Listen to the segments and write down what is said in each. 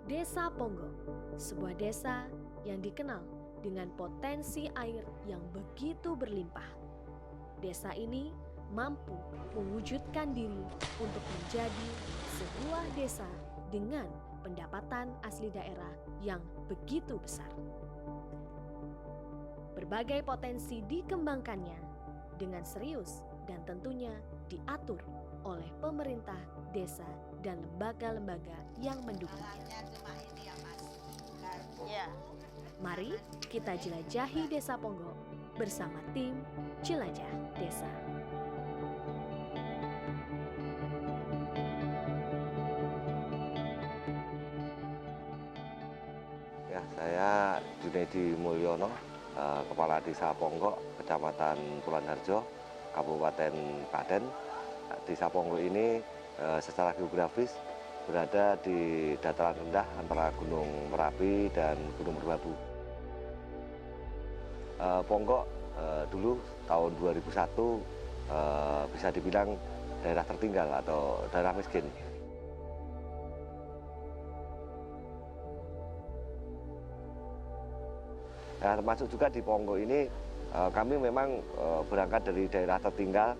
Desa Ponggo, sebuah desa yang dikenal dengan potensi air yang begitu berlimpah. Desa ini mampu mewujudkan diri untuk menjadi sebuah desa dengan pendapatan asli daerah yang begitu besar. Berbagai potensi dikembangkannya dengan serius dan tentunya diatur oleh pemerintah desa dan lembaga-lembaga yang mendukungnya. Mari kita jelajahi Desa Ponggo bersama tim Jelajah Desa. Ya, saya Junedi Mulyono, Kepala Desa Ponggo, Kecamatan Pulanharjo, Kabupaten Klaten. Desa Ponggo ini secara geografis berada di dataran rendah antara Gunung Merapi dan Gunung Merbabu. Ponggo dulu tahun 2001 bisa dibilang daerah tertinggal atau daerah miskin. Nah, termasuk juga di Ponggo ini kami memang berangkat dari daerah tertinggal.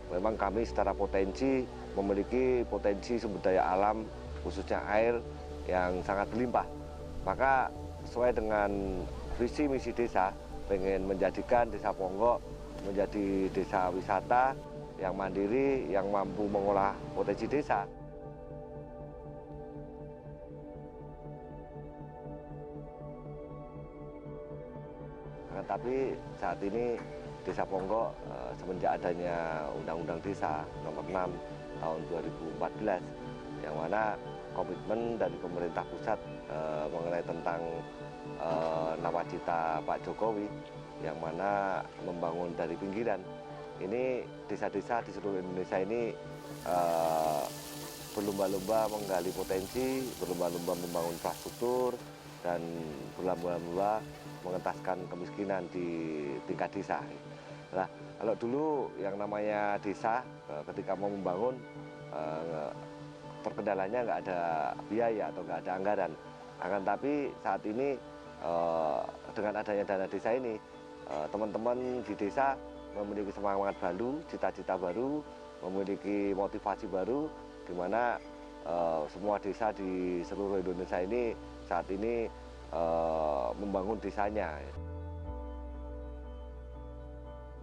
Memang kami secara potensi memiliki potensi sumber daya alam khususnya air yang sangat berlimpah. Maka sesuai dengan visi misi desa, pengen menjadikan Desa Ponggo menjadi desa wisata yang mandiri, yang mampu mengolah potensi desa. Tapi saat ini Desa Ponggo semenjak adanya Undang-Undang Desa Nomor 6 tahun 2014 yang mana komitmen dari pemerintah pusat mengenai tentang nawacita Pak Jokowi yang mana membangun dari pinggiran. Ini desa-desa di seluruh Indonesia ini berlomba-lomba menggali potensi, berlomba-lomba membangun infrastruktur, dan berlomba-lomba mengentaskan kemiskinan di tingkat desa. Nah, kalau dulu yang namanya desa ketika mau membangun terkendalanya nggak ada biaya atau nggak ada anggaran. Akan tapi saat ini dengan adanya dana desa ini, teman-teman di desa memiliki semangat baru, cita-cita baru, memiliki motivasi baru, di mana semua desa di seluruh Indonesia ini saat ini membangun desanya.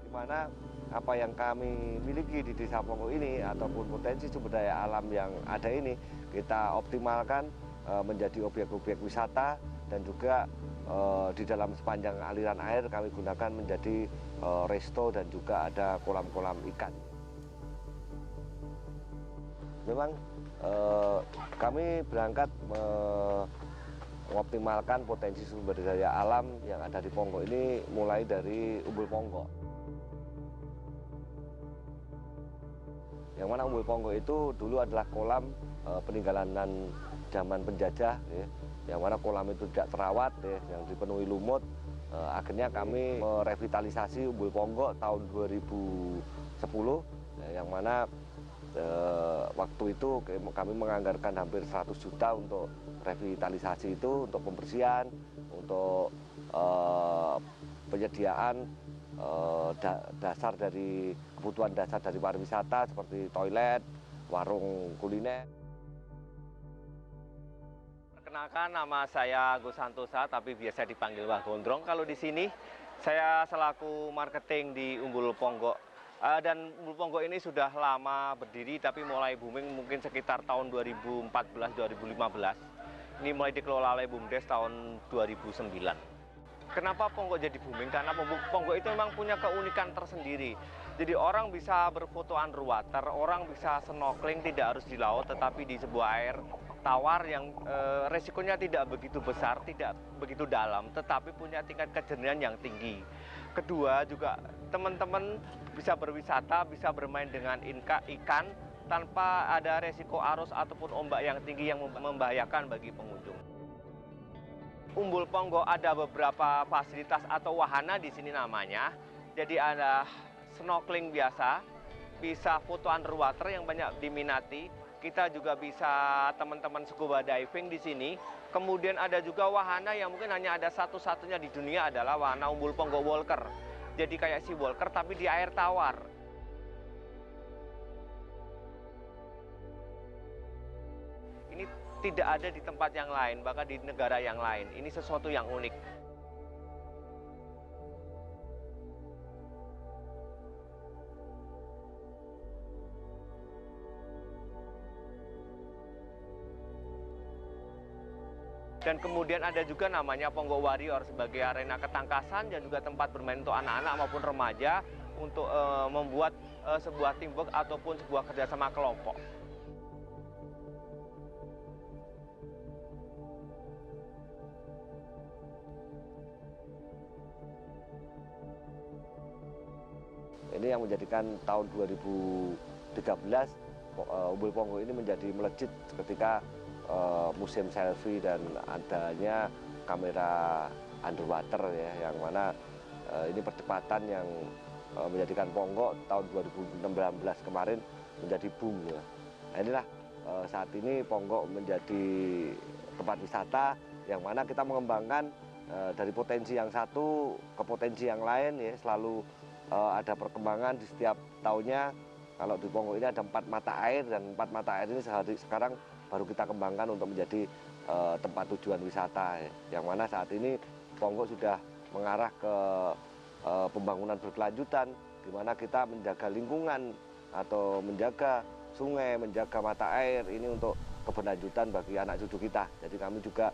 Di mana apa yang kami miliki di Desa Ponggo ini ataupun potensi sumber daya alam yang ada ini kita optimalkan menjadi objek-objek wisata, dan juga di dalam sepanjang aliran air kami gunakan menjadi resto dan juga ada kolam-kolam ikan. Memang kami berangkat mengoptimalkan potensi sumber daya alam yang ada di Ponggo ini mulai dari Umbul Ponggo. Yang mana Umbul Ponggo itu dulu adalah kolam peninggalan zaman penjajah, ya, yang mana kolam itu tidak terawat, ya, yang dipenuhi lumut. Akhirnya kami merevitalisasi Umbul Ponggo tahun 2010, ya, yang mana waktu itu kami menganggarkan hampir 100 juta untuk revitalisasi itu, untuk pembersihan, untuk penyediaan dasar dari kebutuhan dasar dari pariwisata seperti toilet, warung kuliner. Perkenalkan, nama saya Agus Santosa, tapi biasa dipanggil Wah Gondrong. Kalau di sini saya selaku marketing di Umbul Ponggo. Dan Umbul Ponggo ini sudah lama berdiri, tapi mulai booming mungkin sekitar tahun 2014-2015. Ini mulai dikelola oleh BUMDes tahun 2009. Kenapa Ponggo jadi booming? Karena Ponggo itu memang punya keunikan tersendiri. Jadi orang bisa berfoto underwater, orang bisa snorkeling tidak harus di laut, tetapi di sebuah air tawar yang resikonya tidak begitu besar, tidak begitu dalam, tetapi punya tingkat kejernihan yang tinggi. Kedua juga teman-teman bisa berwisata, bisa bermain dengan ikan tanpa ada resiko arus ataupun ombak yang tinggi yang membahayakan bagi pengunjung. Umbul Ponggo ada beberapa fasilitas atau wahana di sini namanya. Jadi ada snorkeling biasa, bisa foto underwater yang banyak diminati, kita juga bisa teman-teman scuba diving di sini. Kemudian ada juga wahana yang mungkin hanya ada satu-satunya di dunia adalah wahana Umbul Ponggok Walker. Jadi kayak si walker tapi di air tawar. Ini tidak ada di tempat yang lain, bahkan di negara yang lain. Ini sesuatu yang unik. Dan kemudian ada juga namanya Ponggok Warrior sebagai arena ketangkasan dan juga tempat bermain untuk anak-anak maupun remaja untuk membuat sebuah teamwork ataupun sebuah kerjasama kelompok. Ini yang menjadikan tahun 2013 Umbul Ponggok ini menjadi melejit ketika musim selfie dan adanya kamera underwater ya, yang mana ini percepatan yang menjadikan Ponggok tahun 2016 kemarin menjadi boom ya. Nah, inilah saat ini Ponggok menjadi tempat wisata yang mana kita mengembangkan dari potensi yang satu ke potensi yang lain ya, selalu ada perkembangan di setiap tahunnya. Kalau di Ponggok ini ada 4 mata air dan 4 mata air ini sekarang baru kita kembangkan untuk menjadi tempat tujuan wisata ya. Yang mana saat ini Ponggok sudah mengarah ke pembangunan berkelanjutan, di mana kita menjaga lingkungan atau menjaga sungai, menjaga mata air ini untuk keberlanjutan bagi anak cucu kita. Jadi kami juga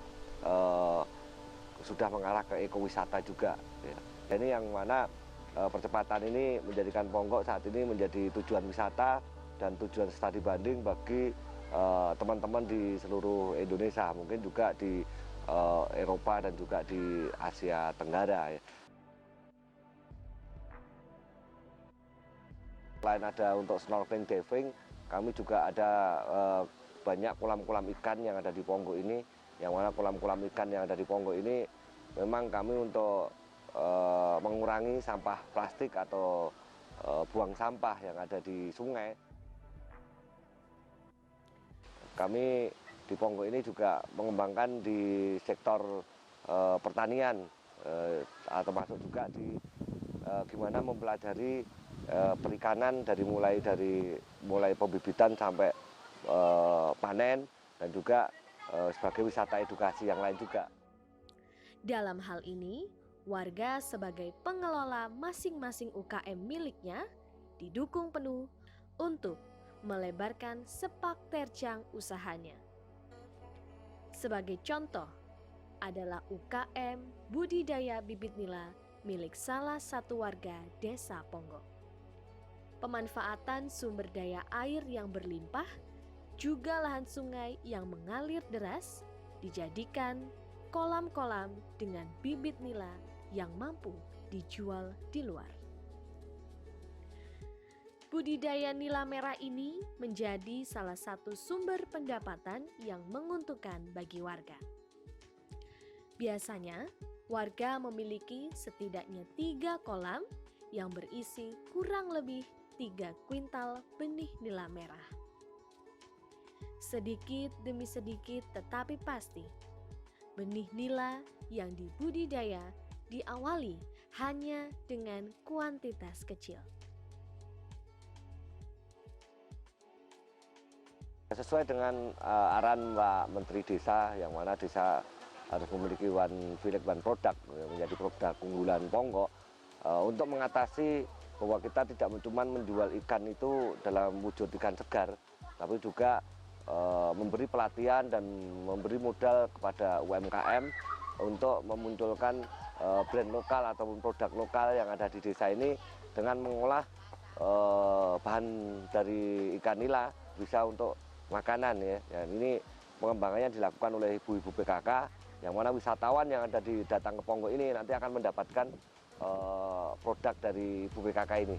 sudah mengarah ke ekowisata juga ya. Ini yang mana percepatan ini menjadikan Ponggok saat ini menjadi tujuan wisata dan tujuan studi banding bagi teman-teman di seluruh Indonesia, mungkin juga di Eropa dan juga di Asia Tenggara ya. Selain ada untuk snorkeling, diving, kami juga ada banyak kolam-kolam ikan yang ada di Ponggok ini, yang mana kolam-kolam ikan yang ada di Ponggok ini memang kami untuk mengurangi sampah plastik atau buang sampah yang ada di sungai. Kami di Ponggok ini juga mengembangkan di sektor pertanian, termasuk juga di gimana mempelajari perikanan dari mulai pembibitan sampai panen, dan juga sebagai wisata edukasi yang lain juga. Dalam hal ini, warga sebagai pengelola masing-masing UKM miliknya didukung penuh untuk melebarkan sepak terjang usahanya. Sebagai contoh adalah UKM budidaya bibit nila milik salah satu warga Desa Ponggok. Pemanfaatan sumber daya air yang berlimpah, juga lahan sungai yang mengalir deras, dijadikan kolam-kolam dengan bibit nila yang mampu dijual di luar. Budidaya nila merah ini menjadi salah satu sumber pendapatan yang menguntungkan bagi warga. Biasanya, warga memiliki setidaknya 3 kolam yang berisi kurang lebih 3 kuintal benih nila merah. Sedikit demi sedikit tetapi pasti, benih nila yang dibudidaya diawali hanya dengan kuantitas kecil. Sesuai dengan arahan Pak Menteri Desa, yang mana desa harus memiliki one village one product, menjadi produk unggulan Ponggok, untuk mengatasi bahwa kita tidak cuma menjual ikan itu dalam wujud ikan segar, tapi juga memberi pelatihan dan memberi modal kepada UMKM untuk memunculkan brand lokal ataupun produk lokal yang ada di desa ini dengan mengolah bahan dari ikan nila bisa untuk makanan ya. Dan ini pengembangannya dilakukan oleh ibu-ibu PKK, yang mana wisatawan yang ada datang ke Ponggok ini nanti akan mendapatkan produk dari ibu PKK ini.